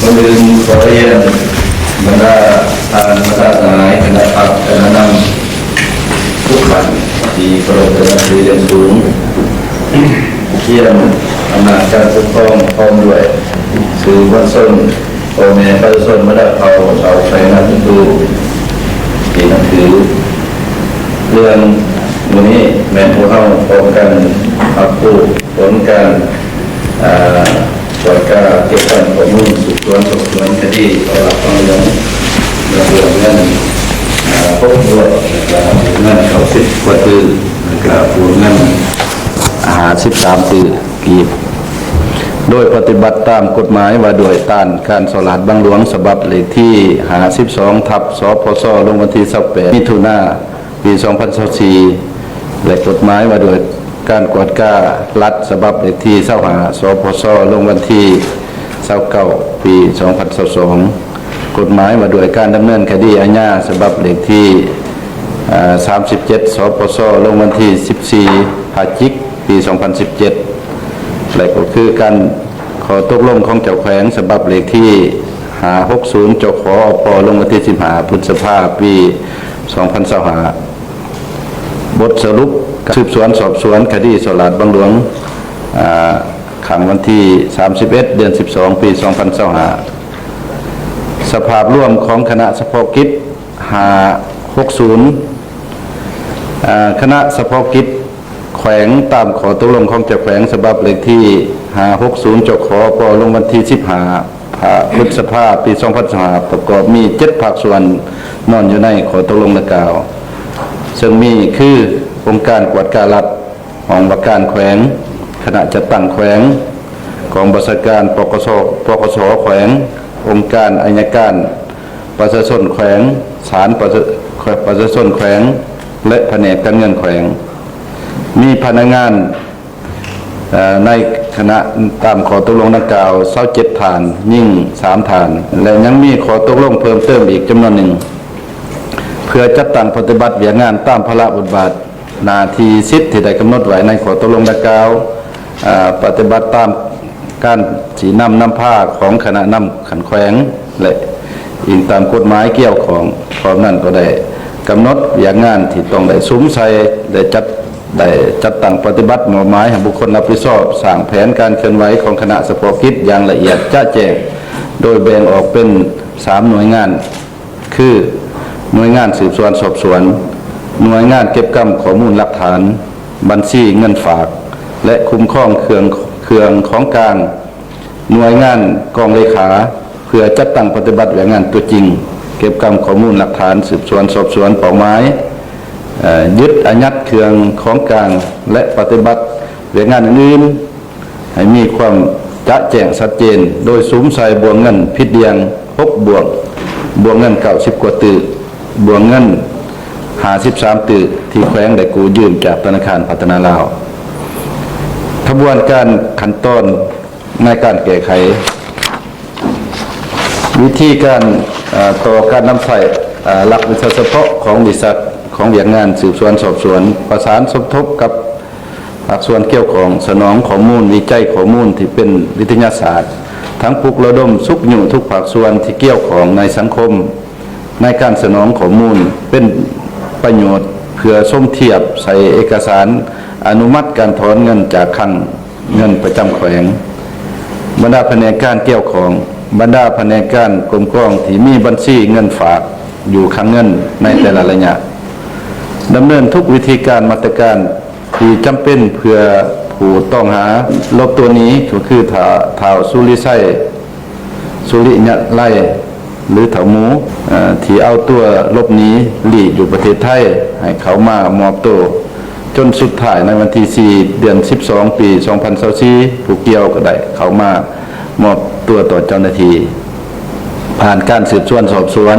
คนอื่นขอเรียนบรรดาทานบรรดาสหายคณะพักคณะนำทุกท่านที่เคารพนับถืออย่างสูงเที่ยมอำนาจการปกครองพร้อมด้วยสื่อมวลชนพ่อแม่ประชาชนบรรดาเขาชาวไทยนับถือที่นับถือเรื่องวันนี้แม่พวกเขาพร้อมกันรับผู้ผลการตรวจการเก็บข้อมูลสืบสวนสอบสวนคดีต่อหลักความเรื่องเงินพบด้วยเงินเขา10 กว่าตื้อกับปูเงิน13 ตื้อกีบโดยปฏิบัติตามกฎหมายว่าโดยต้านการสลาดบังหลวงฉบับเลขที่52/สพสลงวันที่28 มิถุนายน ปี 2024 และกฎหมายว่าโดยการกวดก้ารัฐฉบับเลขที่25 สพสลงวันที่29 ปี 2022 กฎหมายว่าโดยการดำเนินคดีอาญาฉบับเลขที่37 สพสลงวันที่14 พฤศจิกายน ปี 2017 และก็คือการขอตกลงของเจ้าแขวงฉบับเลขที่560 จขอปลงวันที่15 พฤษภาคม ปี 2025 บทสรุปสืบสวนสอบสวนคดีสลาดบังหลวงขังวันที่31 เดือน 12 ปี 2025 สภาพร่วมของคณะเฉพาะกิจ560คณะเฉพาะกิจแขวงตามขอตกลงของเจ้าแขวงฉบับเลขที่560 จขอปลงวันที่15 พฤษภาคม ปี 2025 ประกอบมี7ภาคส่วนนอนอยู่ในขอตกลงดังกล่าวซึ่งมีคือองค์การกวดการรัฐของว่าการแขวงคณะจัดตั้งแขวงกองบัญชาการปกสแขวงองค์การอัยการประชาชนแขวงศาลประชาชนแขวงและแผนกการเงินแขวงมีพนักงานในคณะตามขอตกลงดังกล่าว27 ฐานยิ่ง3 ฐานและยังมีขอตกลงเพิ่มเติมอีกจำนวนหนึ่งเพื่อจัดตั้งปฏิบัติเวียงานตามพระราชบทบาทหน้าที่สิทธิที่ได้กำหนดไว้ในขอตกลงดังกล่าวปฏิบัติตามการสีนำผ้าของคณะนำขันแขวงและอิงตามกฎหมายเกี่ยวของพร้อมนั้นก็ได้กำหนดเวียงานที่ต้องได้ซุ้มใส่ได้จัดตั้งปฏิบัติหมายให้บุคคลรับผิดชอบสร้างแผนการเคลื่อนไหวของคณะเฉพาะกิจอย่างละเอียดจ้าแจ้งโดยแบ่งออกเป็น3 หน่วยงานคือหน่วยงานสืบสวนสอบสวนหน่วยงานเก็บกำข้อมูลหลักฐานบัญชีเงินฝากและคุ้มครองเครื่องของกลางหน่วยงานกองเลขาเพื่อจัดตั้งปฏิบัติเวียงานตัวจริงเก็บกำข้อมูลหลักฐานสืบสวนสอบสวนเป้าหมายยึดอายัดเครื่องของกลางและปฏิบัติเวียงานอื่นให้มีความจะแจ้งชัดเจนโดยซุ้มใส่บวงเงินพิดเดียง6 บวงเงิน90 กว่าตื้อบวงเงิน53 ตื้อที่แขวงได้กู้ยืมจากธนาคารพัฒนาลาวขบวนการขั้นตอนในการแก้ไขวิธีการต่อการนำใส่หลักวิชาเฉพาะของบริษัทของเวียงงานสืบสวนสอบสวนประสานสมทบกับภาคส่วนเกี่ยวของสนองข้อมูลวิจัยข้อมูลที่เป็นวิทยาศาสตร์ทั้งปลุกระดมสุกอยู่ทุกภาคส่วนที่เกี่ยวของในสังคมในการสนองข้อมูลเป็นประโยชน์เพื่อส้มเทียบใส่เอกสารอนุมัติการถอนเงินจากคลังเงินประจำแขวงบรรดาแผนกการเกี่ยวของบรรดาแผนกการกรมกองที่มีบัญชีเงินฝากอยู่คลังเงินในแต่ละระยะดำเนินทุกวิธีการมาตรการที่จำเป็นเพื่อผู้ต้องหาลบตัวนี้ก็คือท้าวสุริไสสุริยะไลหรือเถาหมูที่เอาตัวลบนี้หลีกอยู่ประเทศไทยให้เขามามอบตัวจนสุดท้ายในวันที่4 เดือน 12 ปี 2024ผู้เกี่ยวก็ได้เขามามอบตัวต่อเจ้าหน้าที่ผ่านการสืบสวนสอบสวน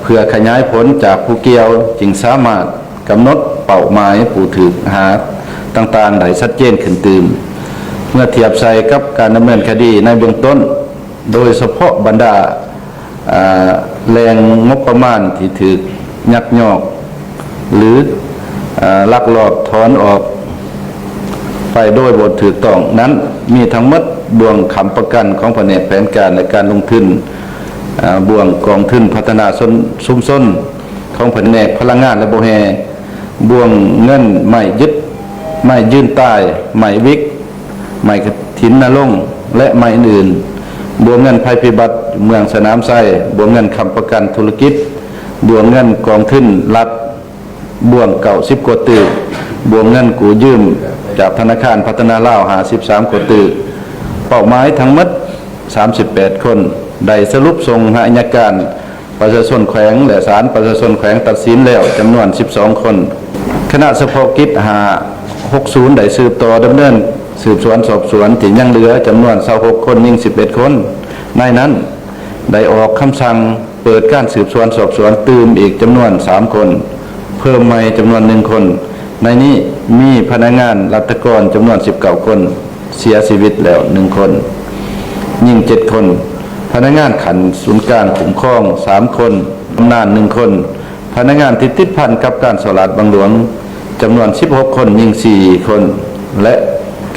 เพื่อขยายผลจากผู้เกี่ยวจึงสามารถกำหนดเป้าหมายผู้ถูกหาต่างๆได้ชัดเจนขึ้นตื่นเมื่อเทียบใส่กับการดำเนินคดีในเบื้องต้นโดยเฉพาะบรรดาแรงงบประมาณที่ถูกยักยอกหรือลักลอบถอนออกไปโดยบทถูกต้องนั้นมีทั้งหมด บ่วงค้ำประกันของแผนกแผนการในการลงทุนบ่วงกองทุนพัฒนาชุมชนของแผนกพลังงานและบ่แฮบ่วงเงินไม่ยึดไม่ยื่นใต้ไม่วิกไม่ถินนรงค์และไม่อื่นบ่วงเงินภัยพิบัติเมืองสนามไส้บ่วงเงินค้ำประกันธุรกิจบ่วงเงินกองทุนรัฐบ่วงเก่า10กว่าตึกบ่วงเงินกู้ยืมจากธนาคารพัฒนาลาว53กว่าตึกเป้าหมายทั้งหมด38คนได้สรุปส่งให้อัยการประชาชนแขวงและศาลประชาชนแขวงตัดสินแล้วจำนวน12คนคณะเฉพาะกิจ60ได้สืบต่อดำเนินสืบสวนสอบสวนที่ยังเหลือจำนวน26คนยิ่ง11คนในนั้นได้ออกคำสั่งเปิดการสืบสวนสอบสวนตื่มอีกจำนวน3คนเพิ่มใหม่จำนวน1คนในนี้มีพนักงานรัฐกรจำนวน19คนเสียชีวิตแล้ว1คนยิ่ง7คนพนักงานขันศูนย์กลางคุ้มครอง3คนบำนาญ1คนพนักงานที่ติดพันกับการสลัดบางหลวงจำนวน16คนยิ่ง4คนและ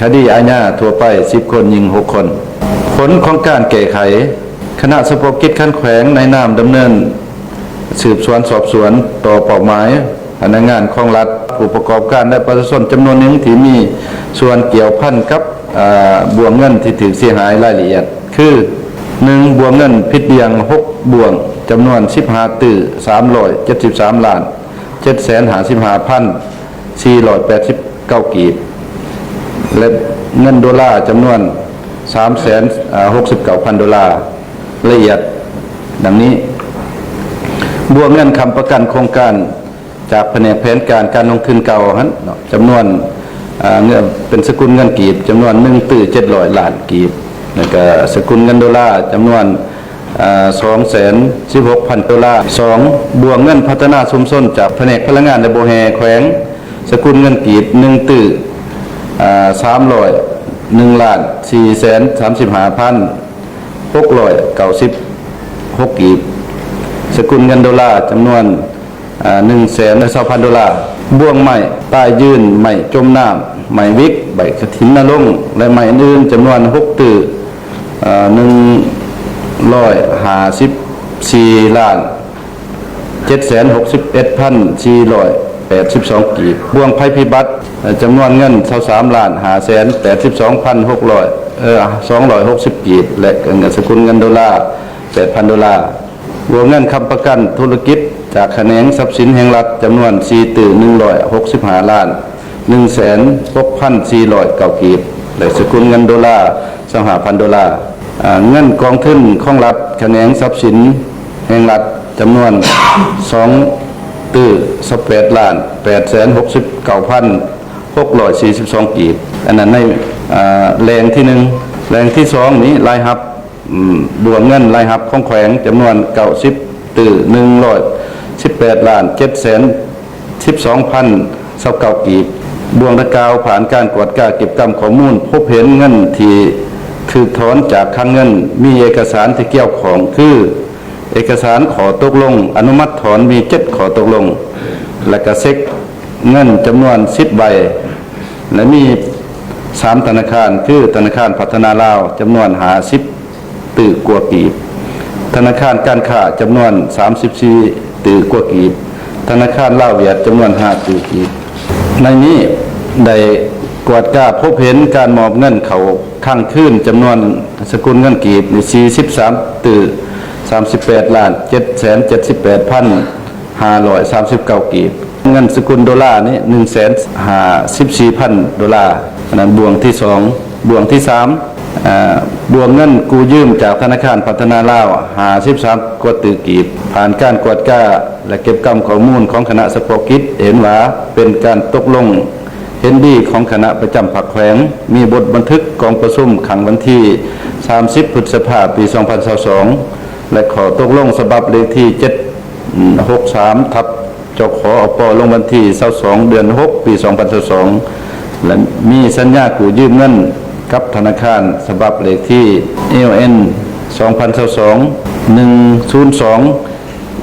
คดีอาญาทั่วไป10คนยิ่ง6คนผลของการแก้ไขคณะเฉพาะกิจขั้นแขวงในนามดำเนินสืบสวนสอบสวนต่อเป้าหมายพนักงานของรัฐผู้ประกอบการและประชาชนจำนวนหนึ่งที่มีส่วนเกี่ยวพันกับบ่วงเงินที่ถูกเสียหายรายละเอียดคือ1บ่วงเงินผิดเบียง6บ่วงจำนวน15ตื้อ373ล้าน755,489 กีบและเงินดอลลาร์จำนวน369,000 ดอลลาร์ละเอียดดังนี้บ่วงเงินค้ำประกันโครงการจากแผนกแผนการลงทุนเก่าจำนวนเงินเป็นสกุลเงินกีบจำนวน1ตื้อ700ล้านกีบแล้วก็สกุลเงินดอลลาร์จำนวน216,000 ดอลลาร์2บ่วงเงินพัฒนาชุมชนจากแผนกพลังงานและบ่แฮแขวงสกุลเงินกีบ1ตื้อ335,696 กีบสกุลเงินดอลลาร์จำนวน120,000 ดอลลาร์บ่วงใหม่ใต้ยืนใหม่จมน้ำใหม่วิกใบกฐินนรงค์และใหม่อื่นจำนวน6ตื้อ154ล้าน761,482 กีบบ่วงภัยพิบัติจำนวนเงิน23ล้าน582,260 กีบและเงินสกุลเงินดอลลาร์ 8,000 ดอลลาร์บ่วงเงินค้ำประกันธุรกิจจากแขนงทรัพย์สินแห่งรัฐจำนวน4ตื้อ165ล้าน116,409 กีบและสกุลเงินดอลลาร์ 25,000 ดอลลาร์เงินกองทุนของรัฐแขนงทรัพย์สินแห่งรัฐจำนวน2ตื้อ18ล้าน869,642 กีบอันนั้นในแรงที่1แรงที่2นี้รายรับบ่วงเงินรายรับของแขวงจำนวน90ตื้อ118ล้าน712,029 กีบบ่วงตะกาวผ่านการกวดกาเก็บกำข้อมูลพบเห็นเงินที่ถูกถอนจากคลังเงินมีเอกสารที่เกี่ยวข้องคือเอกสารขอตกลงอนุมัติถอนมี7ขอตกลงและก็เช็คเงินจำนวน10ใบและมี3ธนาคารคือธนาคารพัฒนาลาวจำนวน50ตื้อกว่ากีบธนาคารการค้าจำนวน34ตื้อกว่ากีบธนาคารลาวเวียดจำนวน5ตื้อกีบในนี้ได้กวดกาพบเห็นการมอบเงินเขาข้างคืนจำนวนสกุลเงินกีบ43ตื้อ38ล้าน778,539 กีบเงินสกุลดอลลาร์นี่154,000 ดอลลาร์นั้นบ่วงที่2บ่วงที่3บ่วงเงินกู้ยืมจากธนาคารพัฒนาลาว53กว่าตื้อกีบผ่านการกวดกาและเก็บกำข้อมูลของคณะเฉพาะกิจเห็นว่าเป็นการตกลงเห็นดีของคณะประจำภาคแขวงมีบทบันทึกกองประชุมครั้งวันที่30พฤษภาคมปี2022และขอตกลงฉบับเลขที่763ทับจขอปลงวันที่22เดือน6ปี2022และมีสัญญากู้ยืมเงินกับธนาคารฉบับเลขที่ LN 2022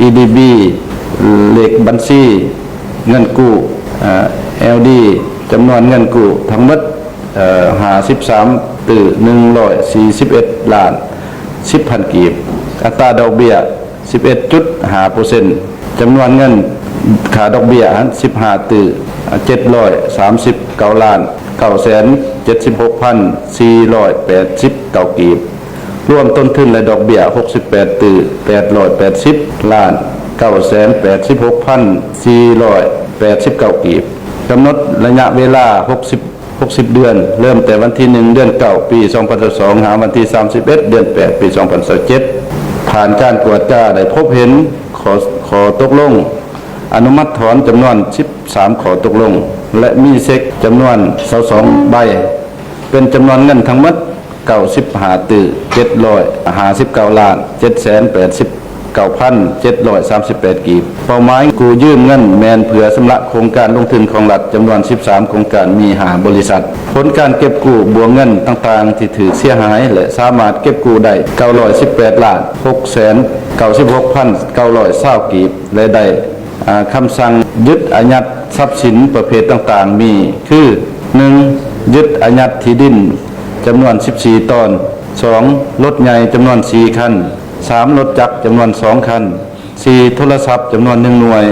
102 EDB เลขบัญชีเงินกู้LD จำนวนเงินกู้ทั้งหมด53 ตื่อ141ล้าน10,000กีบอัตราดอกเบี้ย 11.5% จำนวนเงินค่าดอกเบี้ย15ตื่อ739ล้าน976,489กีบรวมต้นทุนและดอกเบี้ย68ตื่อ880ล้าน986,489กีบกำหนดระยะเวลา60 เดือนเริ่มแต่วันที่1เดือน9ปี2022หาวันที่31เดือน8ปี2027ผ่านการตรวจจ้าได้พบเห็นขอตกลงอนุมัติถอนจำนวน13ขอตกลงและมีเช็คจำนวน22ใบเป็นจำนวนเงินทั้งหมด95ตื่อ759ล้าน789,738กีบเป้าหมายกู้ยืมเงินแมนเพื่อสำระโครงการลงทุนของรัฐจำนวน13โครงการมี5บริษัทผลการเก็บกู้บวกเงินต่างๆที่ถือเสียหายและสามารถเก็บกู้ได้918ล้าน696,920กีบและได้คำสั่งยึดอายัดทรัพย์สินประเภทต่างๆมีคือ 1. ยึดอายัดที่ดินจำนวน14ตอน 2. รถใหญ่จำนวน4คัน 3. รถจักรจำนวน2คัน 4. โทรศัพท์จำนวน1หน่วย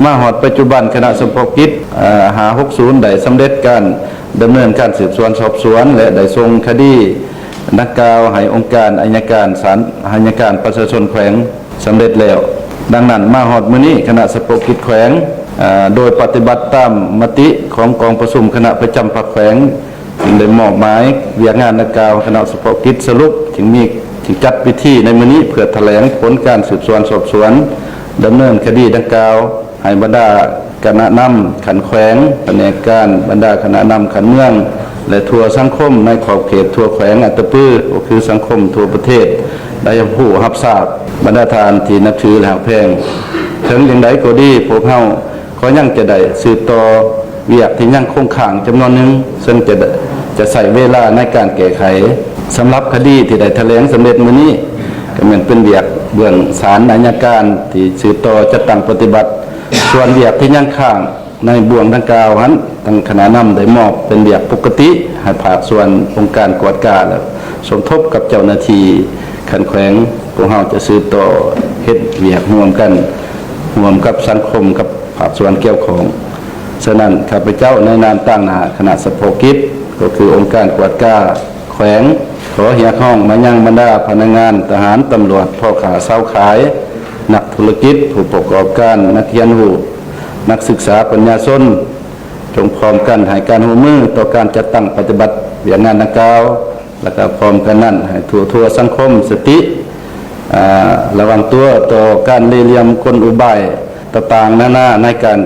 มาหอดปัจจุบันคณะสมภพกิจ560ได้สำเร็จการดำเนินการสืบสวนสอบสวนและได้ส่งคดีนักกล่าวให้องค์การอัยการศาลอัยการประชาชนแขวงสำเร็จแล้วดังนั้นมาหอดมื้อนี้คณะสมภพกิจแขวงโดยปฏิบัติตามมติของกองประชุมคณะประจำภาคแขวงจึงได้มอบหมายเวียกงานนักกล่าวคณะสมภพกิจสรุปจึงจัดพิธีในมื้อนี้เพื่อแถลงผลการสืบสวนสอบสวนดำเนินคดีดังกล่าวให้บรรดาคณะนำขันแขวงแผนกการบรรดาคณะนำขันเมืองและทั่วสังคมในขอบเขตทั่วแขวงอัตตปื้อก็คือสังคมทั่วประเทศได้ผู้รับทราบบรรดาทานที่นับถือและหักแพงถึงอย่างใดก็ดีพวกเฮาขอยังจะได้สืบต่อเวียกที่ยังคงค้างจำนวนหนึ่งซึ่งจะใส่เวลาในการแก้ไขสำหรับคดีที่ได้แถลงสำเร็จมื้อนี้ก็เหมือนเป็นเวียกเบื้องศาลอัยการที่สืบต่อจัดตั้งปฏิบัติส่วนเวียกที่ยังค้างในบ่วงดังกล่าวนั้นทางคณะนำได้มอบเป็นเวียกปกติให้ภาคส่วนองค์การกวดการและสมทบกับเจ้าหน้าที่ขันแขวงพวกเราจะสืบต่อเฮ็ดเวียกร่วมกันร่วมกับสังคมกับภาคส่วนเกี่ยวข้องฉะนั้นข้าพเจ้าในนามตั้งหน้าคณะสมภพกิจก็คือองค์การกวดการแขวงขอเรียกร้องมายังบรรดาพนักงานทหารตำรวจพ่อค้าเช้าขายนักธุรกิจผู้ประกอบการนักเรียนรู้นักศึกษาปัญญาชนจงพร้อมกันให้การร่วมมือต่อการจัดตั้งปฏิบัติเวียกงานดังกล่าวและก็พร้อมกันนั้นให้ทั่วสังคมสติระวังตัวต่อการเลี่ยมกลอุบายต่างๆนานาในการ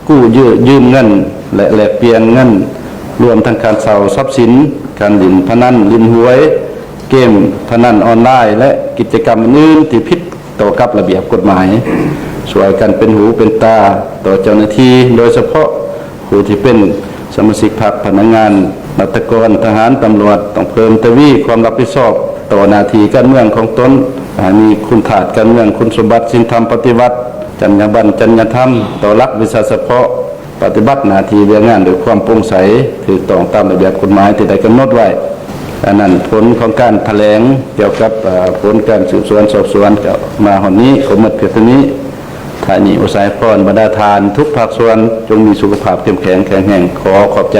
กู้ยืมเงินและแลกเปลี่ยนเงินรวมทั้งการเสาทรัพย์สินการเล่นพนันเล่นหวยเกมพนันออนไลน์และกิจกรรมอื่นที่ผิดต่อกับระเบียบกฎหมายช่วยกันเป็นหูเป็นตาต่อเจ้าหน้าที่โดยเฉพาะผู้ที่เป็นสมาชิกพรรคพนักงานรัฐกรทหารตำรวจต้องเพิ่มทวีความรับผิดชอบต่อหน้าที่การเมืองของตนมีคุณฐานการเมืองคุณสมบัติศีลธรรมปฏิบัติจรรยาบรรณจรรยธรรมต่อหลักวิชาเฉพาะปฏิบัติหน้าที่เรียนงานโดยความโปร่งใสถูกต้องตามระเบียบกฎหมายที่ได้กำหนดไว้อันนั้นผลของการแถลงเกี่ยวกับผลการสืบสวนสอบสวนก็มาหนนี้ขอหมดเพียงเท่านี้ท่านี้อุสัยพรบรรดาทานทุกภาคส่วนจงมีสุขภาพเข้มแข็งแข็งแรงขอขอบใจ